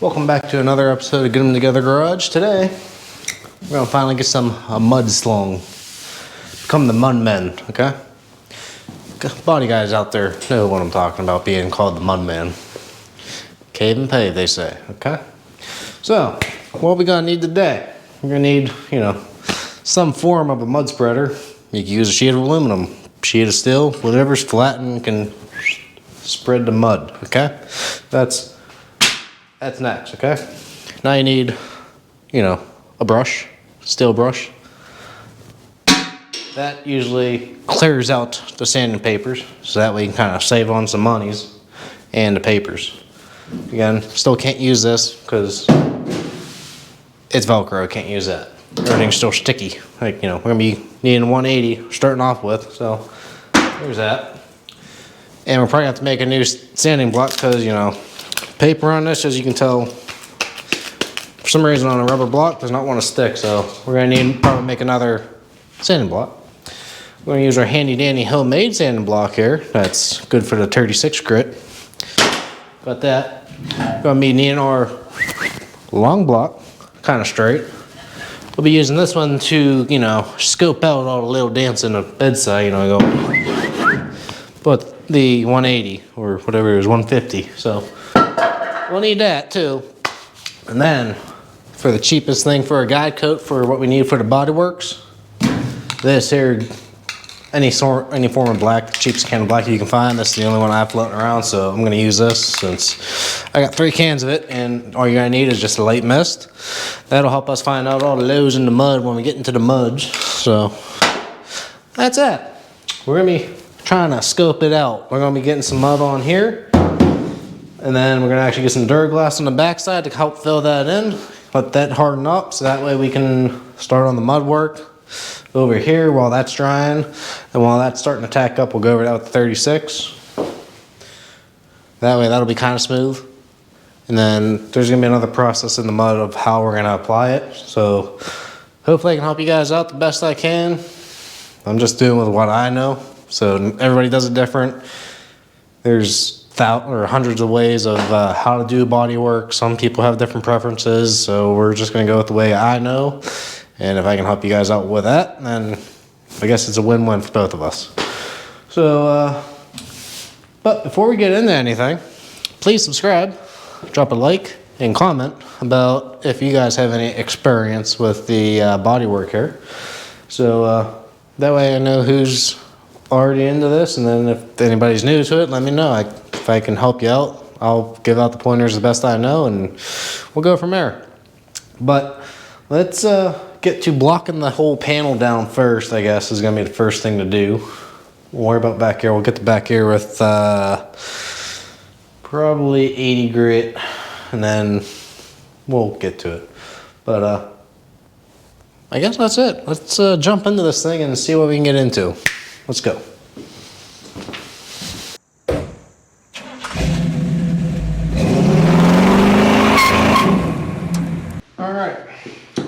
Welcome back to another episode of Get 'Em Together Garage. Today, we're gonna finally get some mud slung. Become the mud men, okay? Body guys out there know what I'm talking about, being called the mud man. Cave and pave, they say, okay? So, what we gonna need today? We're gonna need, some form of a mud spreader. You can use a sheet of aluminum, sheet of steel, whatever's flat and can spread the mud, okay? That's next, okay? Now you need, a brush, steel brush. That usually clears out the sanding papers, so that way you can kind of save on some monies and the papers. Again, still can't use this because it's Velcro, can't use that. Everything's still sticky. Like, we're gonna be needing 180 starting off with, so there's that. And we're probably gonna have to make a new sanding block because, paper on this, as you can tell, for some reason on a rubber block does not want to stick, so we're going to need probably make another sanding block. We're going to use our handy dandy homemade sanding block here. That's good for the 36 grit. Got that. We're going to be needing our long block, kind of straight. We'll be using this one to, scope out all the little dents in the bedside, go. But the 180 or whatever it was, 150, so we'll need that too. And then for the cheapest thing for a guide coat for what we need for the Bodyworks, this here, any form of black, the cheapest can of black you can find. This is the only one I have floating around, so I'm gonna use this since I got 3 cans of it, and all you're gonna need is just a light mist. That'll help us find out all the lows in the mud when we get into the muds. So that's it. We're gonna be trying to scope it out. We're gonna be getting some mud on here. And then we're gonna actually get some Duraglass on the backside to help fill that in. Let that harden up so that way we can start on the mud work over here while that's drying. And while that's starting to tack up, we'll go over that with the 36. That way that'll be kind of smooth. And then there's gonna be another process in the mud of how we're gonna apply it. So hopefully I can help you guys out the best I can. I'm just doing with what I know. So everybody does it different. There's hundreds of ways of how to do body work. Some people have different preferences, so we're just going to go with the way I know. And if I can help you guys out with that, then I guess it's a win-win for both of us. So, but before we get into anything, please subscribe, drop a like, and comment about if you guys have any experience with the body work here. So that way I know who's already into this, and then if anybody's new to it, let me know. If I can help you out, I'll give out the pointers the best I know, and we'll go from there. But let's get to blocking the whole panel down first, I guess, is going to be the first thing to do. We'll worry about back here. We'll get to back here with probably 80 grit, and then we'll get to it. But I guess that's it. Let's jump into this thing and see what we can get into. Let's go.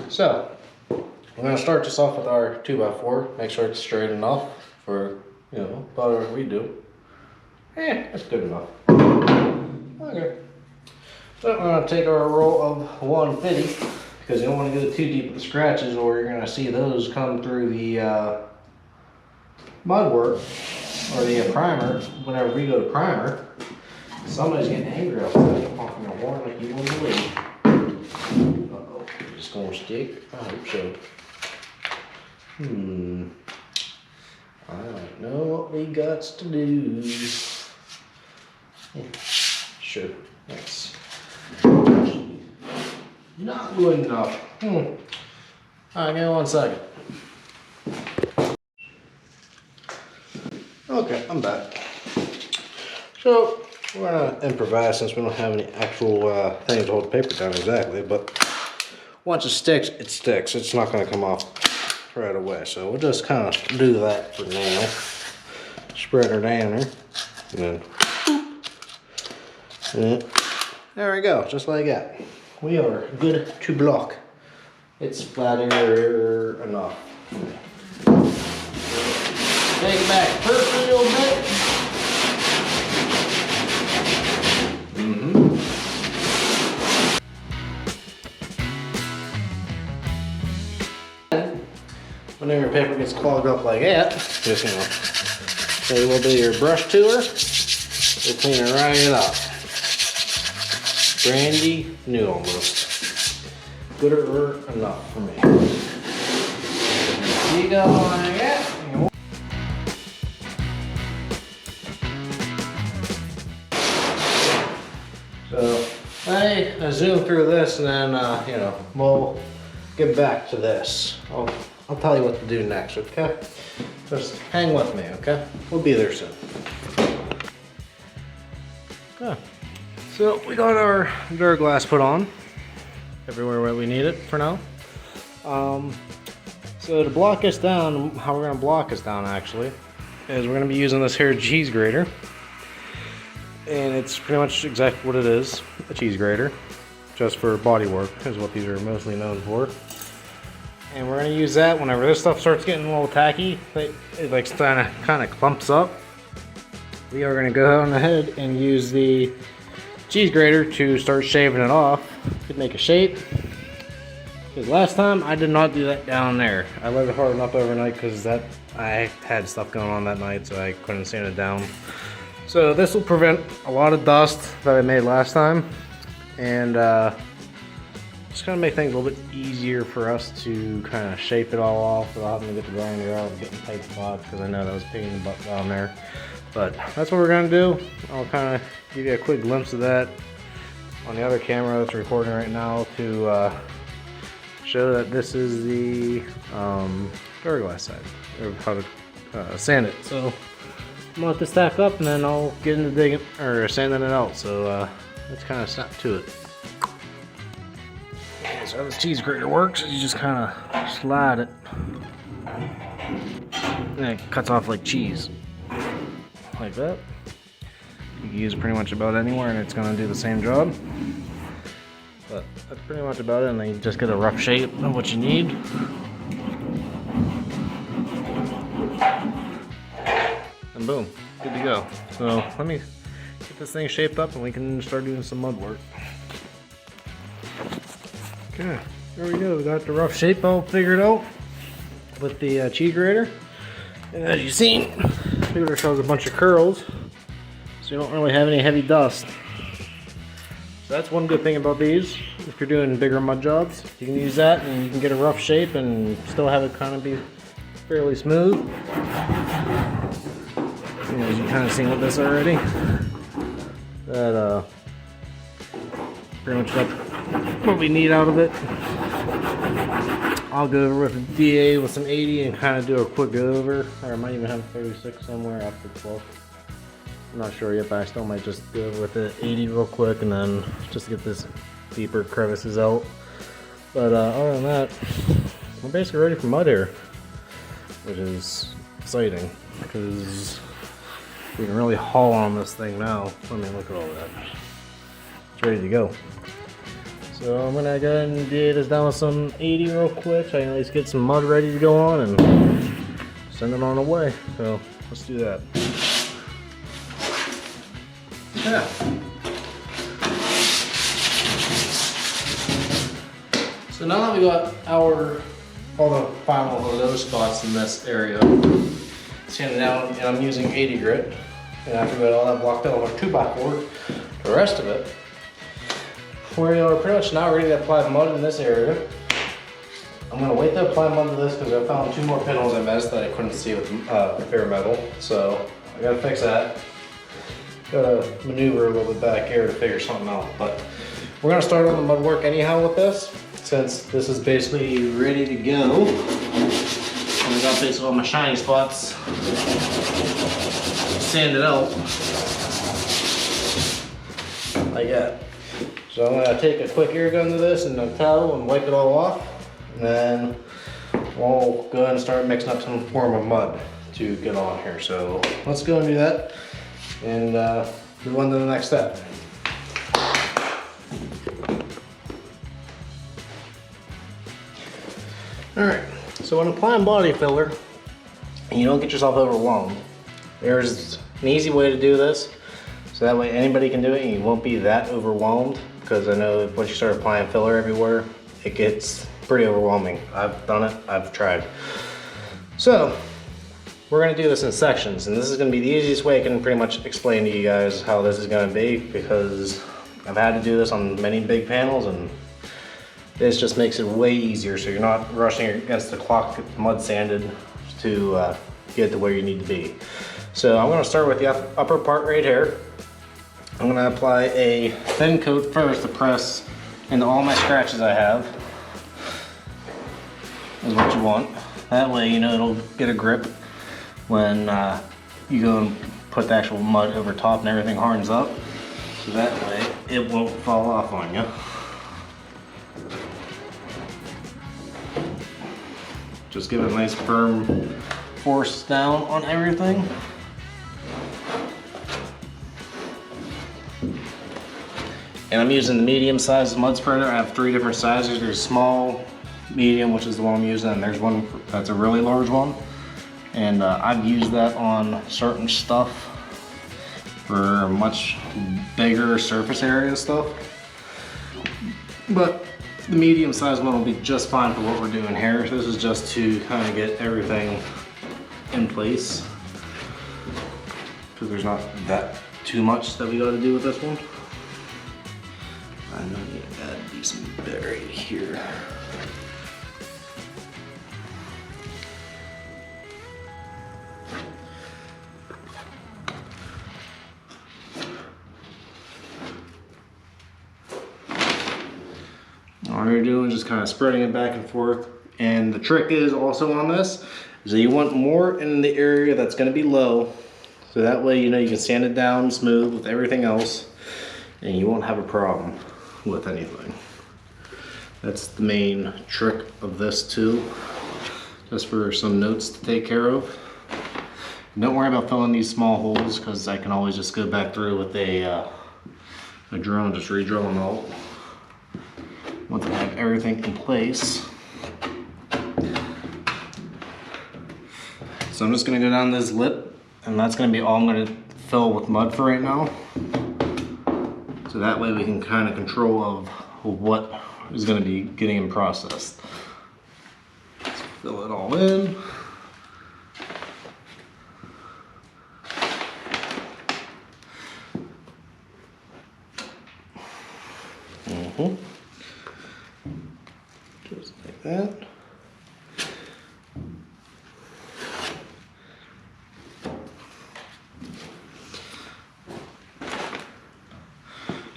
So, we're going to start this off with our 2x4. Make sure it's straight enough for, about what we do. That's good enough. Okay. So, we're going to take our roll of 150, because you don't want to go too deep with the scratches, or you're going to see those come through the mud work, or the primer, whenever we go to primer. Somebody's getting angry outside, honking a horn like you wouldn't believe. It's gonna stick? I hope so. I don't know what we got to do. Sure, that's not good enough. Alright, give me 1 second. Okay, I'm back. So, we're gonna improvise since we don't have any actual things to hold the paper down exactly, but once it sticks, it sticks. It's not going to come off right away. So we'll just kind of do that for now. Spread her down there. And then, there we go, just like that. We are good to block. It's flatter enough. Take it back first a little bit. paper gets clogged up like that, just, you know, take a little bit of your brush to her, we'll clean it right up. Brandy new almost. Good or enough for me. You go like that. So I zoom through this and then, you know, we'll get back to this. I'll tell you what to do next, okay? Just hang with me, okay? We'll be there soon. Okay. So we got our Duraglass put on everywhere where we need it for now. So to block this down, how we're gonna block this down actually, is we're gonna be using this here cheese grater. And it's pretty much exactly what it is, a cheese grater. Just for bodywork is what these are mostly known for. And we're gonna use that whenever this stuff starts getting a little tacky, it like kind of clumps up. We are gonna go on ahead and use the cheese grater to start shaving it off to make a shape. Because last time I did not do that down there. I let it harden up overnight because I had stuff going on that night, so I couldn't sand it down. So this will prevent a lot of dust that I made last time, and just kind of make things a little bit easier for us to kind of shape it all off without having to get the grinder out and getting tight spots, because I know that was a pain in the butt down there. But that's what we're gonna do. I'll kind of give you a quick glimpse of that on the other camera that's recording right now to show that this is the Duraglass side, or how to sand it. So I'm gonna let this stack up and then I'll get into digging or sanding it out. So let's kind of snap to it. Okay, so how this cheese grater works is you just kind of slide it and it cuts off like cheese. Like that. You can use it pretty much about anywhere and it's gonna do the same job. But that's pretty much about it, and then you just get a rough shape of what you need. And boom, good to go. So let me get this thing shaped up and we can start doing some mud work. Okay, there we go. We got the rough shape all figured out with the cheese grater. And as you've seen, we got ourselves a bunch of curls, so you don't really have any heavy dust. So that's one good thing about these. If you're doing bigger mud jobs, you can use that and you can get a rough shape and still have it kind of be fairly smooth. You know, you kind of seen with this already. That pretty much got what we need out of it. I'll go over with a DA with some 80 and kind of do a quick go over. Or I might even have 36 somewhere after 12. I'm not sure yet, but I still might just go over with the 80 real quick and then just to get this deeper crevices out. But other than that, we're basically ready for mud here, which is exciting because we can really haul on this thing now. I mean, look at all that. It's ready to go. So I'm gonna go ahead and DA this down with some 80 real quick. So I can at least get some mud ready to go on and send it on away. So let's do that. Yeah. So now that we got all the final low spots in this area sanded down, and I'm using 80 grit, and after we got all that blocked out with 2x4, the rest of it, we're pretty much now ready to apply mud in this area. I'm gonna wait to apply mud to this because I found 2 more pinholes I missed that I couldn't see with bare metal, so I gotta fix that. Gotta maneuver a little bit back here to figure something out, but we're gonna start on the mud work anyhow with this, since this is basically ready to go. And I got basically all my shiny spots sanded out like that. So I'm gonna take a quick air gun to this and a towel and wipe it all off, and then we'll go ahead and start mixing up some form of mud to get on here. So let's go and do that and move on to the next step. Alright, so when applying body filler, and you don't get yourself overwhelmed, there's an easy way to do this, so that way anybody can do it and you won't be that overwhelmed, because I know once you start applying filler everywhere, it gets pretty overwhelming. I've done it, I've tried. So we're gonna do this in sections, and this is gonna be the easiest way I can pretty much explain to you guys how this is gonna be, because I've had to do this on many big panels, and this just makes it way easier, so you're not rushing against the clock, get the mud sanded to get to where you need to be. So I'm gonna start with the upper part right here. I'm gonna apply a thin coat first to press into all my scratches I have. Is what you want. That way, you know, it'll get a grip when you go and put the actual mud over top and everything hardens up. So that way, it won't fall off on you. Just give it a nice firm force down on everything. And I'm using the medium sized mud spreader. I have 3 different sizes. There's small, medium, which is the one I'm using, and there's one that's a really large one. And I've used that on certain stuff for much bigger surface area stuff. But the medium sized one will be just fine for what we're doing here. This is just to kind of get everything in place, because there's not that too much that we got to do with this one. I know I need to add a decent bit right here. All you're doing is just kind of spreading it back and forth. And the trick is also on this, is that you want more in the area that's going to be low. So that way, you know, you can sand it down smooth with everything else, and you won't have a problem with anything. That's the main trick of this too. Just for some notes to take care of. Don't worry about filling these small holes, because I can always just go back through with a drill and just re-drill them out. Once I have everything in place. So I'm just gonna go down this lip, and that's gonna be all I'm gonna fill with mud for right now. So that way we can kind of control of what is gonna be getting processed. Let's fill it all in. Just like that.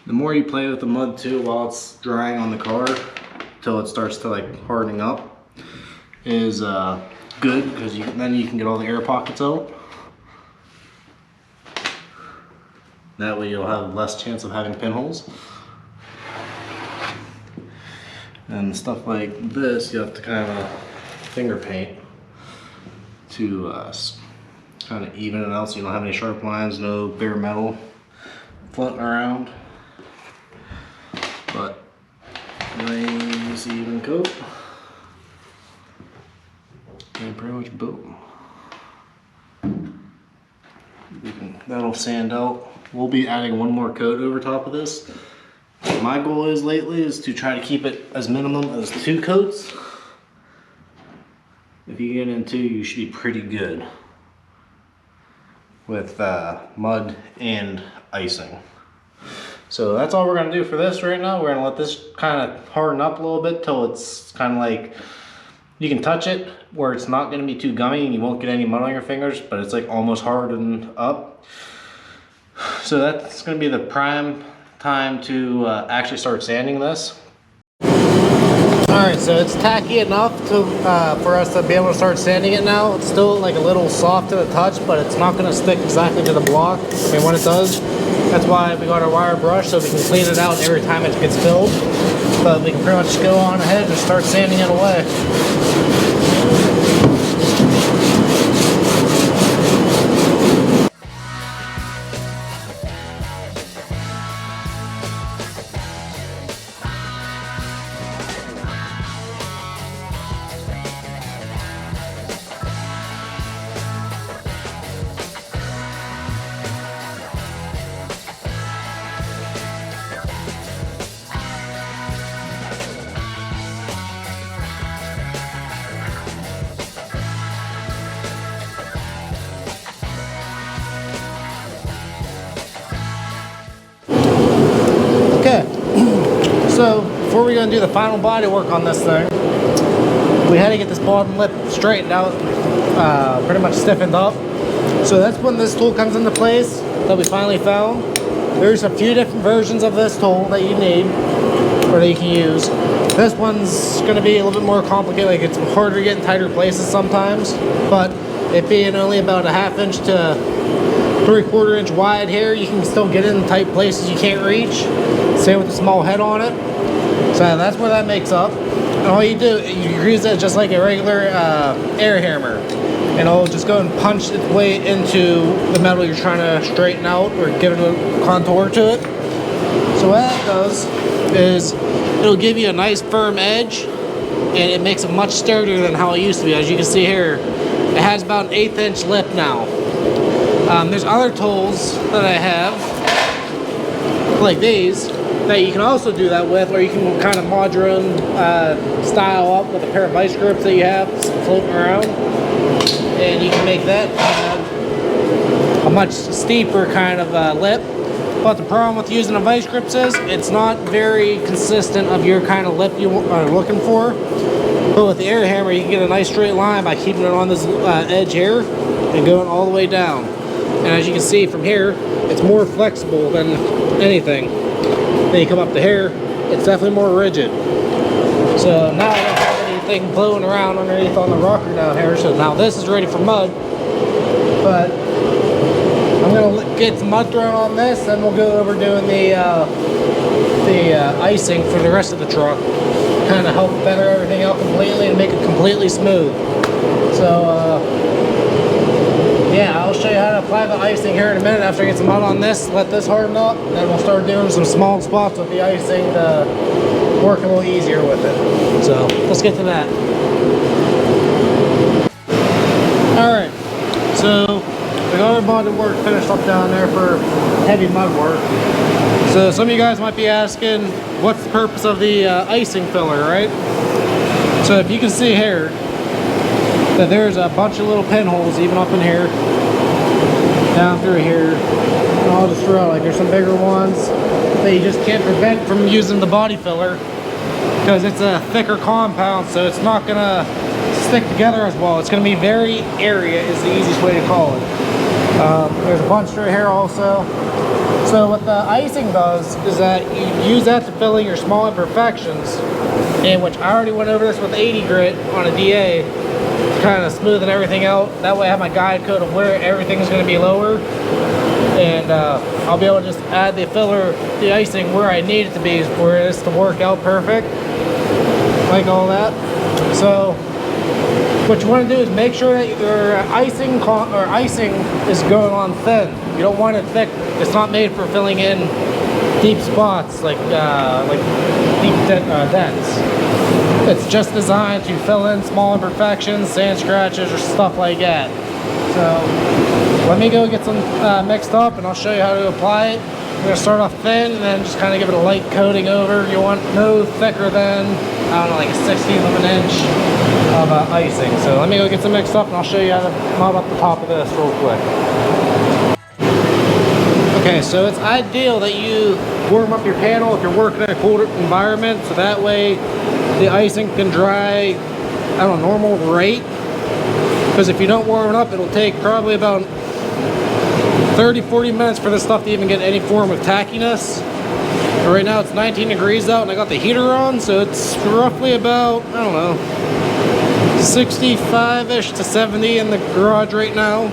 The more you play with the mud too while it's drying on the car, till it starts to like hardening up, is good, because then you can get all the air pockets out. That way you'll have less chance of having pinholes. And stuff like this, you have to kind of finger paint to kind of even it out so you don't have any sharp lines, no bare metal floating around. But nice even coat. And pretty much boom. That'll sand out. We'll be adding one more coat over top of this. My goal is lately is to try to keep it as minimum as 2 coats. If you get in 2, you should be pretty good with mud and icing. So that's all we're gonna do for this right now. We're gonna let this kind of harden up a little bit till it's kind of like, you can touch it where it's not gonna be too gummy and you won't get any mud on your fingers, but it's like almost hardened up. So that's gonna be the prime time to actually start sanding this. Alright, so it's tacky enough to for us to be able to start sanding it now. It's still like a little soft to the touch, but it's not gonna stick exactly to the block. I mean, when it does, that's why we got our wire brush, so we can clean it out every time it gets filled. But we can pretty much go on ahead and start sanding it away. So before we're gonna do the final body work on this thing, we had to get this bottom lip straightened out, pretty much stiffened up. So that's when this tool comes into place that we finally found. There's a few different versions of this tool that you need, or that you can use. This one's gonna be a little bit more complicated, like it's harder to get in tighter places sometimes, but it being only about a 1/2 inch to 3/4 inch wide here, you can still get in tight places you can't reach. Same with the small head on it. So that's where that makes up. And all you do, you use it just like a regular air hammer. And it'll just go and punch its way into the metal you're trying to straighten out or give it a contour to it. So what that does is it'll give you a nice firm edge, and it makes it much sturdier than how it used to be. As you can see here, it has about an 1/8 inch lip now. There's other tools that I have, like these, that you can also do that with, or you can kind of mod your own style up with a pair of vice grips that you have floating around, and you can make that a much steeper kind of lip. But the problem with using a vice grips is it's not very consistent of your kind of lip you are looking for. But with the air hammer, you can get a nice straight line by keeping it on this edge here and going all the way down. And as you can see from here, it's more flexible than anything. Then you come up to here, it's definitely more rigid. So now I don't have anything blowing around underneath on the rocker down here. So now this is ready for mud. But I'm gonna get some mud thrown on this, then we'll go over doing the icing for the rest of the truck. Kind of help feather everything out completely and make it completely smooth. So yeah, I'll show you how to apply the icing here in a minute after I get some mud on this, let this harden up, and then we'll start doing some small spots with the icing to work a little easier with it. So let's get to that. Alright, so we got our body work finished up down there for heavy mud work. So some of you guys might be asking, what's the purpose of the icing filler, right? So if you can see here, that there's a bunch of little pinholes even up in here, down through here, and all just throughout. Like there's some bigger ones that you just can't prevent from using the body filler because it's a thicker compound, so it's not gonna stick together as well. It's gonna be very area is the easiest way to call it. There's a bunch through here also. So what the icing does is that you use that to fill in your small imperfections, and which I already went over this with 80 grit on a DA, kind of smoothing everything out. That way I have my guide code of where everything's going to be lower, and I'll be able to just add the filler, the icing where I need it to be, where it's to work out perfect, like all that. So what you want to do is make sure that your icing is going on thin. You don't want it thick. It's not made for filling in deep spots like deep dents. It's just designed to fill in small imperfections, sand scratches, or stuff like that. So let me go get some mixed up, and I'll show you how to apply it. We're gonna start off thin, and then just kind of give it a light coating over. You want no thicker than, I don't know, like a 1/16 of an inch of icing. So let me go get some mixed up, and I'll show you how to mob up the top of this real quick. Okay, so it's ideal that you warm up your panel if you're working in a cold environment, so that way the icing can dry at a normal rate. Because if you don't warm it up, it'll take probably about 30-40 minutes for this stuff to even get any form of tackiness. And right now it's 19 degrees out and I got the heater on, so it's roughly about, I don't know, 65-ish to 70 in the garage right now.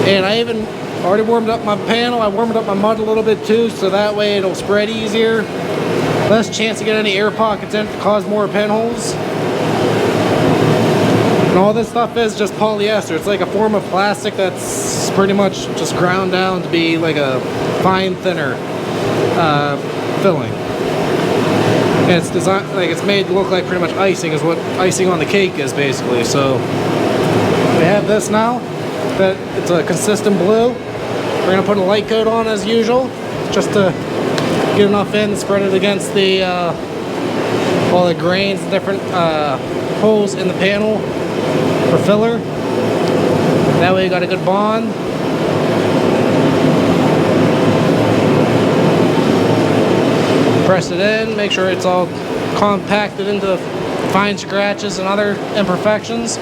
And I even already warmed up my panel. I warmed up my mud a little bit too, so that way it'll spread easier. Less chance to get any air pockets in to cause more pinholes. And all this stuff is just polyester. It's like a form of plastic that's pretty much just ground down to be like a fine thinner filling. And it's designed, like it's made to look like pretty much icing is what icing on the cake is basically. So we have this now. That it's a consistent blue. We're gonna put a light coat on as usual, just to get enough in, spread it against the all the grains, the different holes in the panel for filler. That way you got a good bond. Press it in, make sure it's all compacted into fine scratches and other imperfections.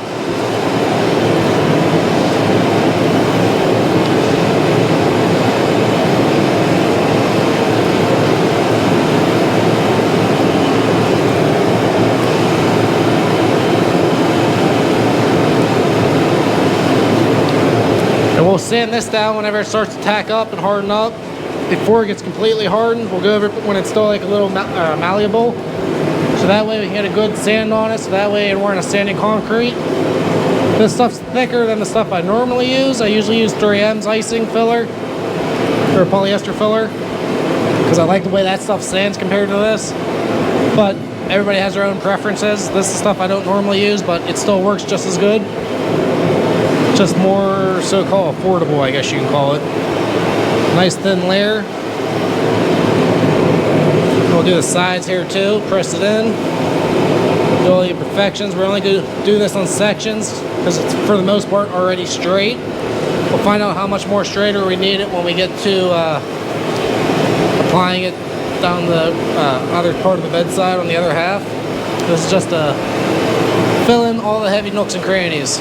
And we'll sand this down whenever it starts to tack up and harden up. Before it gets completely hardened, we'll go over it when it's still like a little malleable. So that way we can get a good sand on it, so that way we're in a sanding concrete. This stuff's thicker than the stuff I normally use. I usually use 3M's icing filler, or polyester filler, because I like the way that stuff sands compared to this. But everybody has their own preferences. This is stuff I don't normally use, but it still works just as good. Just more so-called affordable, I guess you can call it. Nice thin layer. We'll do the sides here too. Press it in. Do all the imperfections. We're only going to do this on sections because it's for the most part already straight. We'll find out how much more straighter we need it when we get to applying it down the other part of the bedside on the other half. This is just to fill in all the heavy nooks and crannies.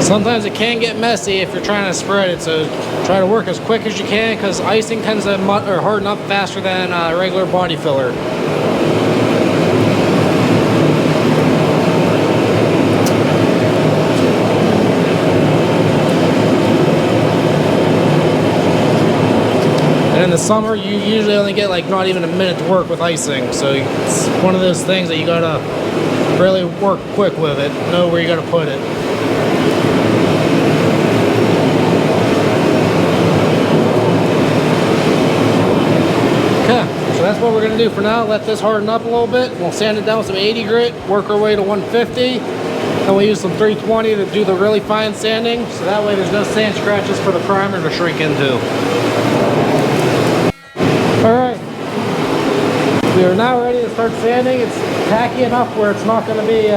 Sometimes it can get messy if you're trying to spread it, so try to work as quick as you can because icing tends to harden up faster than regular body filler. And in the summer, you usually only get like not even a minute to work with icing, so it's one of those things that you gotta really work quick with it, know where you gotta put it. So that's what we're going to do for now. Let this harden up a little bit. We'll sand it down with some 80 grit, work our way to 150. Then we'll use some 320 to do the really fine sanding. So that way there's no sand scratches for the primer to shrink into. Alright. We are now ready to start sanding. It's tacky enough where it's not going to be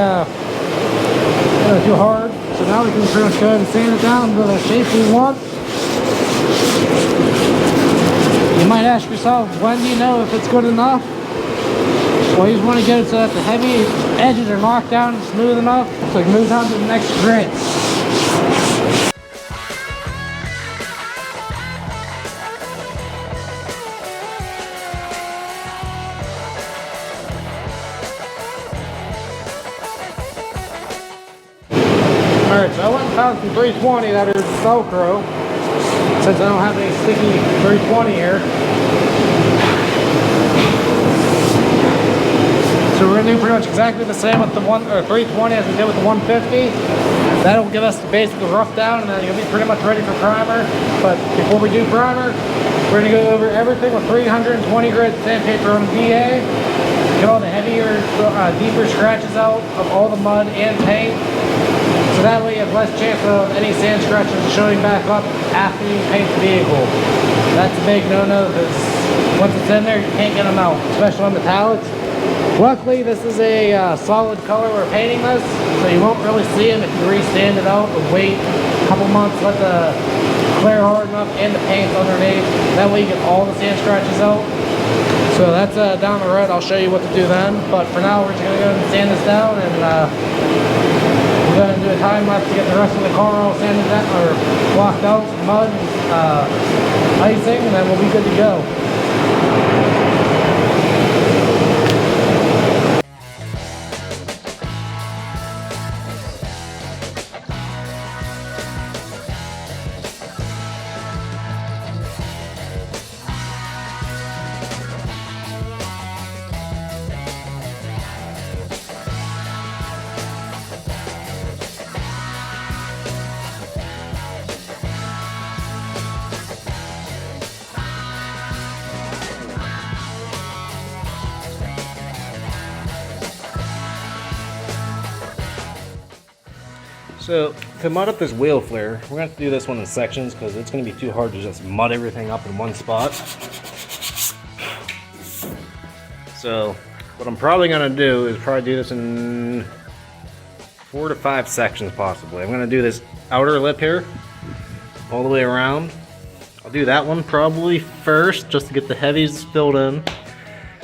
too hard. So now we can pretty much go ahead and sand it down to the shape we want. You might ask yourself, when do you know if it's good enough? Well, you just want to get it so that the heavy edges are knocked down and smooth enough so you can move on to the next grit. Alright, so I went and found some 320 that are Velcro. Since I don't have any sticky 320 here. So we're going to do pretty much exactly the same with the 320 as we did with the 150. That'll give us the basic rough down and then you'll be pretty much ready for primer. But before we do primer, we're going to go over everything with 320 grit sandpaper on DA. Get all the heavier, deeper scratches out of all the mud and paint. So that way you have less chance of any sand scratches showing back up after you paint the vehicle. That's a big no-no because once it's in there, you can't get them out, especially on metallics. Luckily, this is a solid color we're painting this, so you won't really see them if you re-sand it out or wait a couple months, let the clear harden up and the paint underneath. That way you get all the sand scratches out. So that's down the road. I'll show you what to do then. But for now, we're just going to go and sand this down and we're going to do a time lapse to get the rest of the car all sanded down or blocked out, mud, icing, and then we'll be good to go. So to mud up this wheel flare, we're going to have to do this one in sections because it's going to be too hard to just mud everything up in one spot. So what I'm probably going to do is do this in 4 to 5 sections possibly. I'm going to do this outer lip here all the way around. I'll do that one probably first just to get the heavies filled in,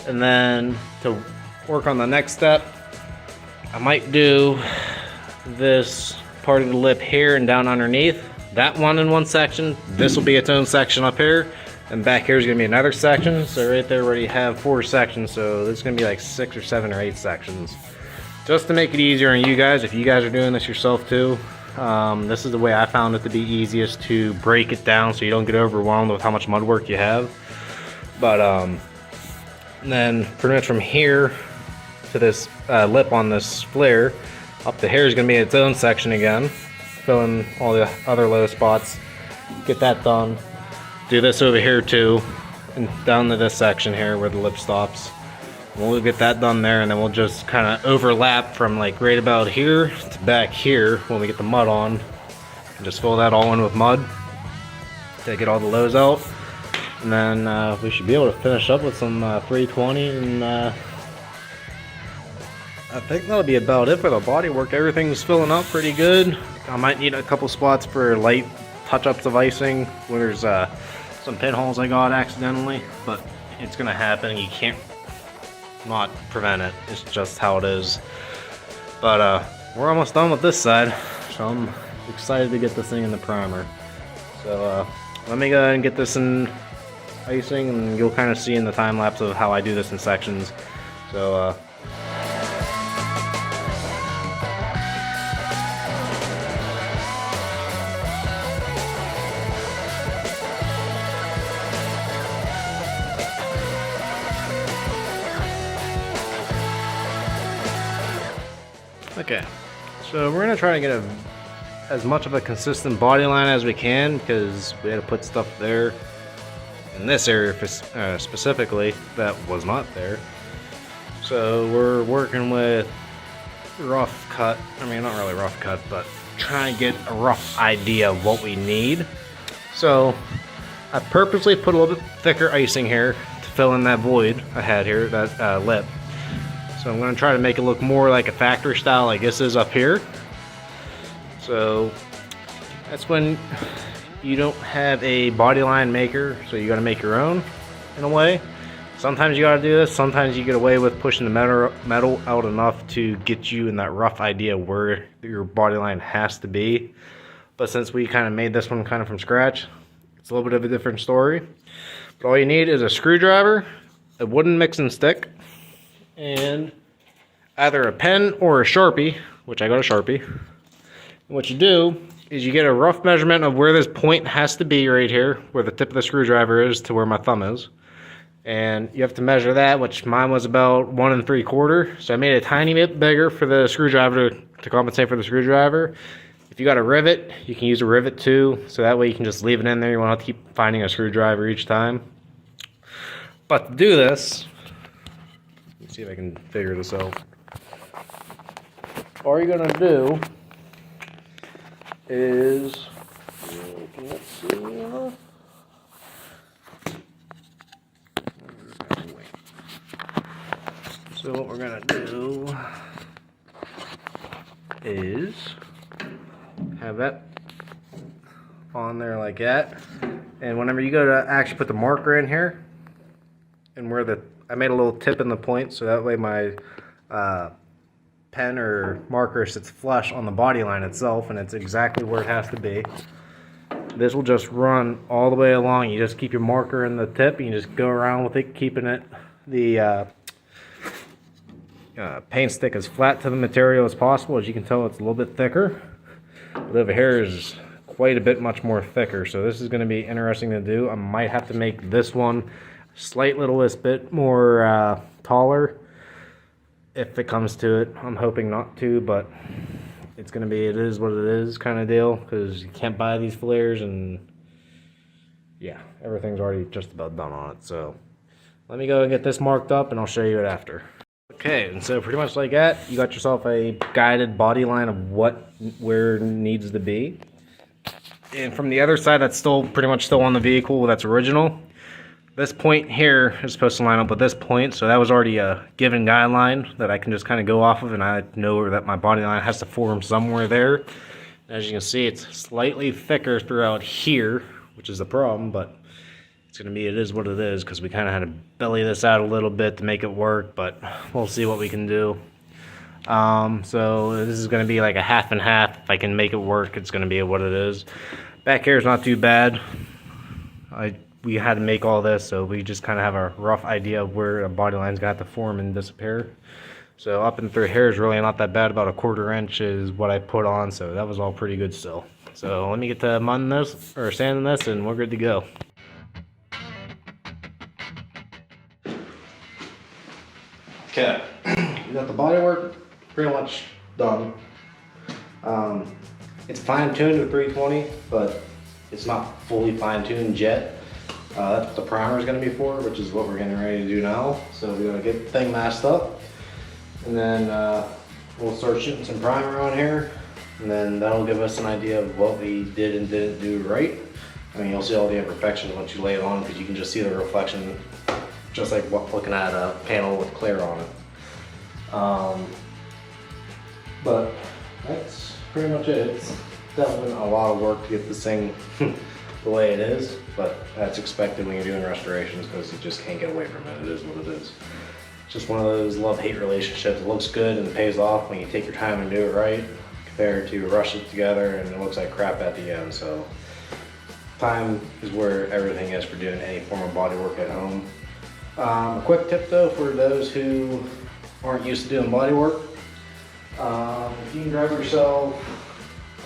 and then to work on the next step I might do this part of the lip here and down underneath. That one in one section. This will be its own section up here, and back here is going to be another section. So right there we already have 4 sections, so this is going to be like 6 or 7 or 8 sections. Just to make it easier on you guys, if you guys are doing this yourself too, this is the way I found it to be easiest to break it down so you don't get overwhelmed with how much mud work you have. But then pretty much from here to this lip on this flare, up to here is going to be its own section again. Fill in all the other low spots. Get that done. Do this over here too, and down to this section here where the lip stops. We'll get that done there, and then we'll just kind of overlap from like right about here to back here when we get the mud on. And just fill that all in with mud to get all the lows out. And then we should be able to finish up with some 320, and I think that'll be about it for the body work. Everything's filling up pretty good. I might need a couple spots for light touch-ups of icing where there's some pinholes I got accidentally, but it's gonna happen. You can't not prevent it. It's just how it is. But we're almost done with this side, so I'm excited to get this thing in the primer. So let me go ahead and get this in icing, and you'll kind of see in the time lapse of how I do this in sections. So okay, so we're gonna try to get as much of a consistent body line as we can, because we had to put stuff there in this area specifically that was not there. So we're working with rough cut. I mean, not really rough cut, but trying to get a rough idea of what we need. So I purposely put a little bit thicker icing here to fill in that void I had here, that lip. So I'm going to try to make it look more like a factory style like this is up here. So that's when you don't have a body line maker, so you got to make your own in a way. Sometimes you got to do this, sometimes you get away with pushing the metal out enough to get you in that rough idea where your body line has to be. But since we kind of made this one kind of from scratch, it's a little bit of a different story. But all you need is a screwdriver, a wooden mixing stick, and either a pen or a Sharpie, which I got a Sharpie. And what you do is you get a rough measurement of where this point has to be right here, where the tip of the screwdriver is to where my thumb is. And you have to measure that, which mine was about 1 3/4. So I made it a tiny bit bigger for the screwdriver to compensate for the screwdriver. If you got a rivet, you can use a rivet too, so that way you can just leave it in there. You won't have to keep finding a screwdriver each time. But to do this, let's see if I can figure this out. All you're gonna do is, let's see, so what we're gonna do is have that on there like that, and whenever you go to actually put the marker in here, and where I made a little tip in the point, so that way my pen or marker sits flush on the body line itself, and it's exactly where it has to be. This will just run all the way along. You just keep your marker in the tip, and you just go around with it, keeping it the paint stick as flat to the material as possible. As you can tell, it's a little bit thicker, but over here is quite a bit much more thicker. So this is going to be interesting to do. I might have to make this one slight little bit more taller if it comes to it. I'm hoping not to, but it's going to be, it is what it is kind of deal, because you can't buy these flares, and yeah, everything's already just about done on it. So let me go and get this marked up, and I'll show you it after. Okay, and so pretty much like that, you got yourself a guided body line of where it needs to be. And from the other side, that's still pretty much still on the vehicle, that's original. This point here is supposed to line up with this point, so that was already a given guideline that I can just kind of go off of, and I know that my body line has to form somewhere there. As you can see, it's slightly thicker throughout here, which is the problem, but it is what it is, because we kind of had to belly this out a little bit to make it work, but we'll see what we can do. So this is going to be like a half and half. If I can make it work, it's going to be what it is. Back here is not too bad. We had to make all this, so we just kind of have a rough idea of where a body line's got to form and disappear. So up and through here is really not that bad. About a 1/4 inch is what I put on, so that was all pretty good still. So let me get to mudding this, or sanding this, and we're good to go. Okay, we got the bodywork pretty much done. It's fine-tuned to 320, but it's not fully fine-tuned yet. That's what the primer is going to be for, which is what we're getting ready to do now. So we're going to get the thing masked up, and then we'll start shooting some primer on here, and then that'll give us an idea of what we did and didn't do right. I mean, you'll see all the imperfections once you lay it on, because you can just see the reflection, just like looking at a panel with clear on it. But that's pretty much it. It's definitely a lot of work to get this thing the way it is, but that's expected when you're doing restorations, because you just can't get away from it. It is what it is. It's just one of those love-hate relationships. It looks good and it pays off when you take your time and do it right, compared to rush it together and it looks like crap at the end. So time is where everything is for doing any form of body work at home. A quick tip though, for those who aren't used to doing body work, if you can grab yourself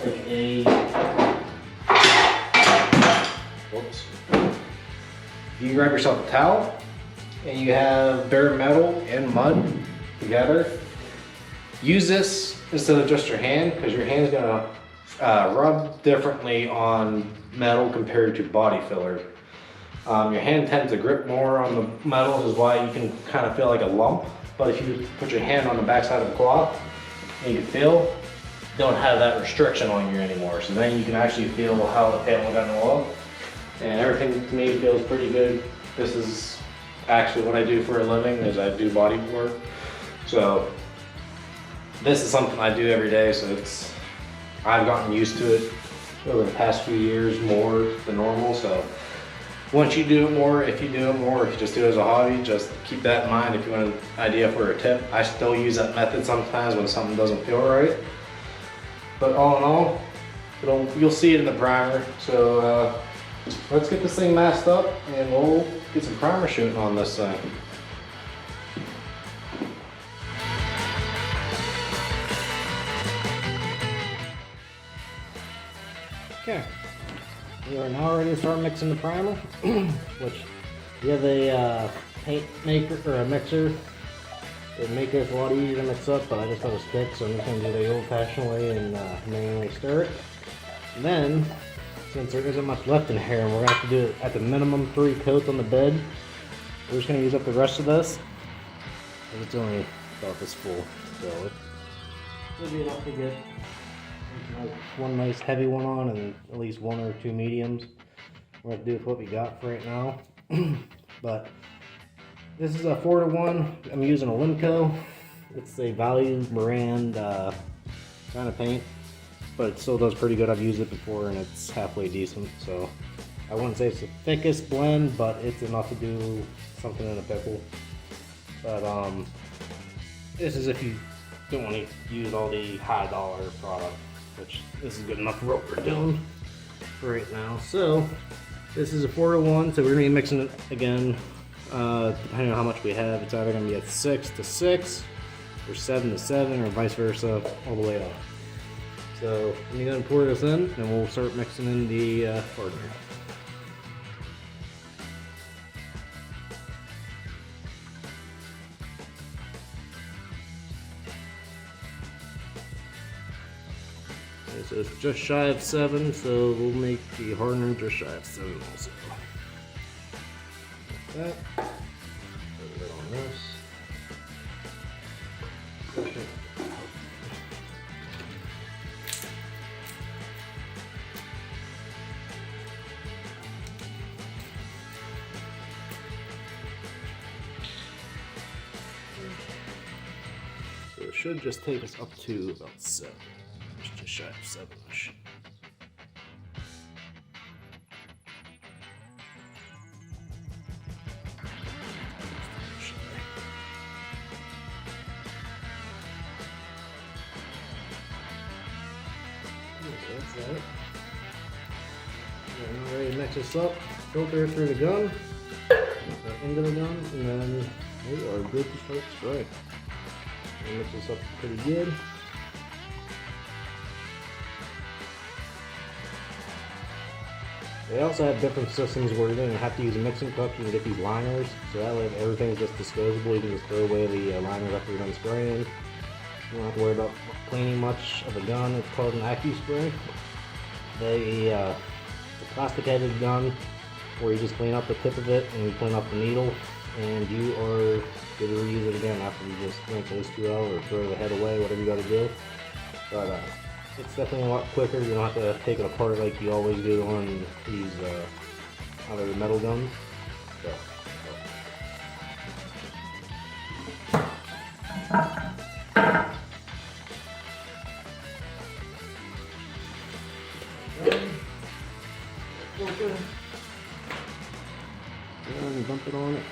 like if you grab yourself a towel and you have bare metal and mud together, use this instead of just your hand, because your hand's gonna rub differently on metal compared to body filler. Your hand tends to grip more on the metal, which is why you can kind of feel like a lump. But if you put your hand on the back side of the cloth and you can feel, you don't have that restriction on you anymore. So then you can actually feel how the panel got involved. And everything to me feels pretty good. This is actually what I do for a living, is I do body work. So this is something I do every day, so I've gotten used to it over the past few years more than normal. So once you do it more, if you do it more, if you just do it as a hobby, just keep that in mind. If you want an idea for a tip, I still use that method sometimes when something doesn't feel right. But all in all, you'll see it in the primer. So let's get this thing masked up and we'll get some primer shooting on this thing. Okay. We are now ready to start mixing the primer, which you have a paint maker or a mixer. It would make this a lot easier to mix up, but I just have a stick, so I'm just going to do it the old-fashioned way and manually stir it. And then, since there isn't much left in here, and we're going to have to do it at the minimum 3 coats on the bed, we're just going to use up the rest of this. It's only about this full, so it will be enough to get one nice heavy one on and at least 1 or 2 mediums. We're going to do with what we got for right now. But this is a 4-to-1. I'm using a Limco. It's a value brand kind of paint, but it still does pretty good. I've used it before and it's halfway decent. So I wouldn't say it's the thickest blend, but it's enough to do something in a pickle. But this is if you don't want to use all the high dollar product, which this is good enough for what we're doing for right now. So this is a 4-to-1, so we're gonna be mixing it again. Depending on how much we have, it's either gonna be at 6 to 6 or 7 to 7 or vice versa all the way up. So let me go and pour this in and we'll start mixing in the hardener. So it's just shy of 7, so we'll make the hardener just shy of 7 also. Like that. Put it on this. should just take us up to about 7. Just shy of 7-ish. Okay, that's it. Now ready to mix this up, filter it through the gun, into the gun, and then we are good to start spraying. Mix this up pretty good. They also have different systems where you don't even have to use a mixing cup. You can get these liners, so that way everything's just disposable. You can just throw away the liners after you're done spraying. You don't have to worry about cleaning much of a gun. It's called an AccuSpray. It's a plastic-headed gun where you just clean up the tip of it and you clean up the needle, and you are good to reuse it again after you just rinse those 2 out or throw the head away, whatever you got to do. But it's definitely a lot quicker. You don't have to take it apart like you always do on these other metal guns. So. And dump it on it.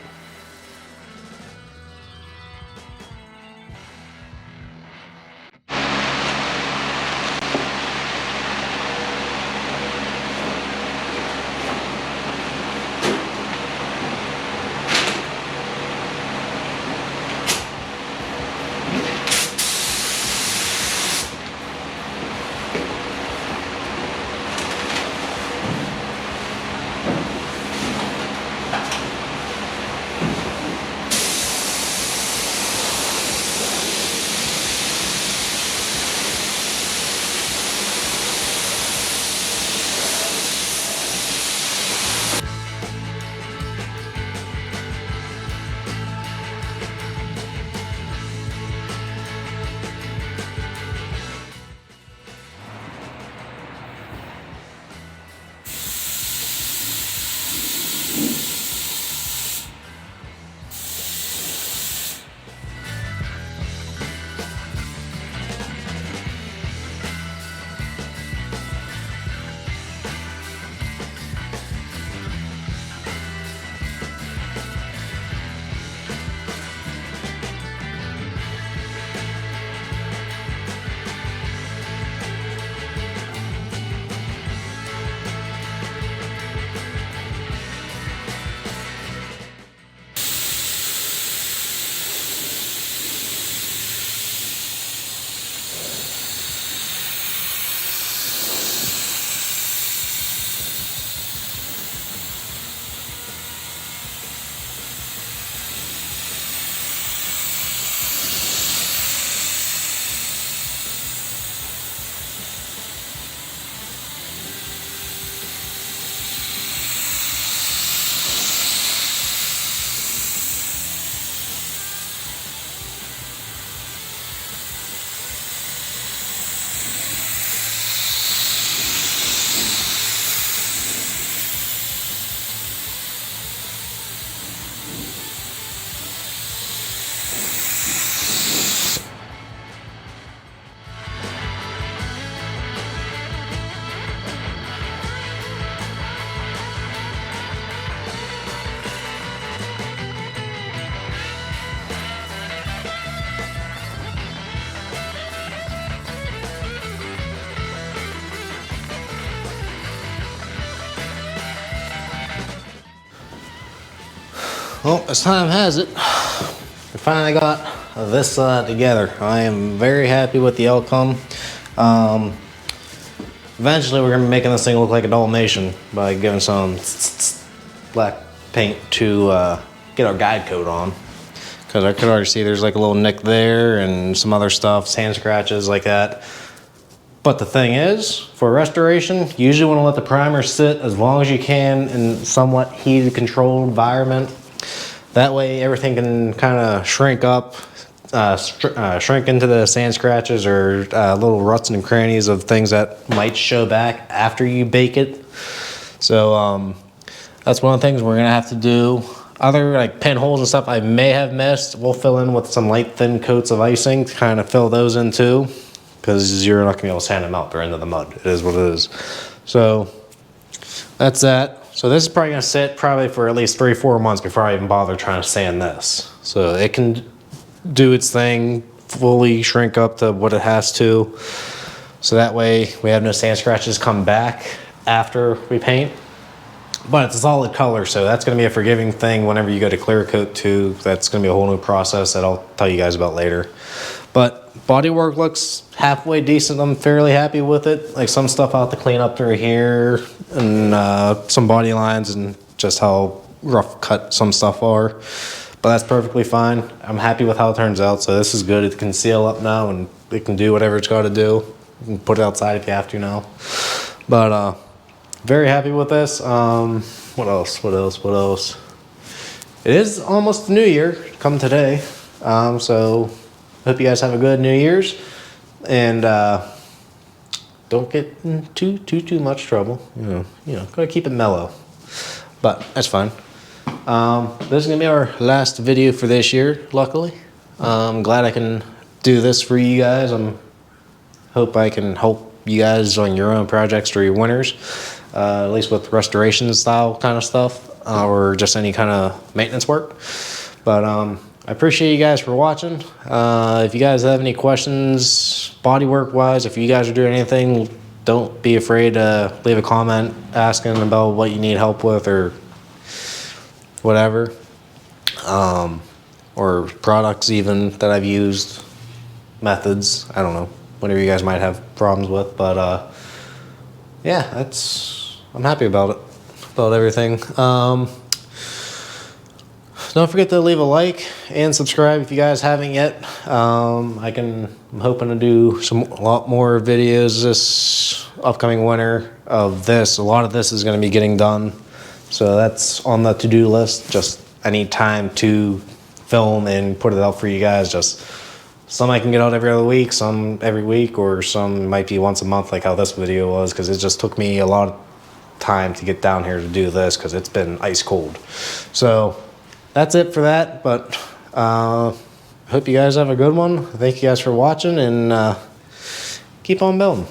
Well, as time has it, we finally got this together. I am very happy with the outcome. Eventually we're going to be making this thing look like a Dalmatian by giving some black paint to get our guide coat on. Because I could already see there's like a little nick there and some other stuff, sand scratches like that. But the thing is, for restoration, you usually want to let the primer sit as long as you can in somewhat heated, controlled environment. That way everything can kind of shrink up, shrink into the sand scratches or little ruts and crannies of things that might show back after you bake it. So that's one of the things we're gonna have to do. Other like pinholes and stuff I may have missed, we'll fill in with some light thin coats of icing to kind of fill those in too, because you're not gonna be able to sand them out, they're into the mud. It is what it is. So that's that. So this is probably gonna sit probably for at least 3-4 months before I even bother trying to sand this. So it can do its thing, fully shrink up to what it has to. So that way we have no sand scratches come back after we paint. But it's a solid color, so that's gonna be a forgiving thing whenever you go to clear coat too. That's gonna be a whole new process that I'll tell you guys about later. But bodywork looks halfway decent. I'm fairly happy with it. Like some stuff I'll have to clean up through here and some body lines and just how rough cut some stuff are. But that's perfectly fine. I'm happy with how it turns out. So this is good. It can seal up now and it can do whatever it's got to do. You can put it outside if you have to now. But very happy with this. What else? It is almost the new year come today. So hope you guys have a good New Year's and don't get in too much trouble. You know, gotta keep it mellow. But that's fine. This is gonna be our last video for this year, luckily. I'm glad I can do this for you guys. Hope I can help you guys on your own projects or your winters, at least with restoration style kind of stuff, or just any kind of maintenance work. But I appreciate you guys for watching. If you guys have any questions, bodywork wise, if you guys are doing anything, don't be afraid to leave a comment asking about what you need help with or whatever, or products even that I've used, methods, I don't know, whatever you guys might have problems with. But yeah, I'm happy about it, about everything. Don't forget to leave a like and subscribe if you guys haven't yet. I'm hoping to do a lot more videos this upcoming winter of this. A lot of this is going to be getting done, so that's on the to-do list. Just I need time to film and put it out for you guys. Just some I can get out every other week, some every week, or some might be once a month like how this video was, because it just took me a lot of time to get down here to do this because it's been ice cold. So that's it for that, but hope you guys have a good one. Thank you guys for watching, and keep on building.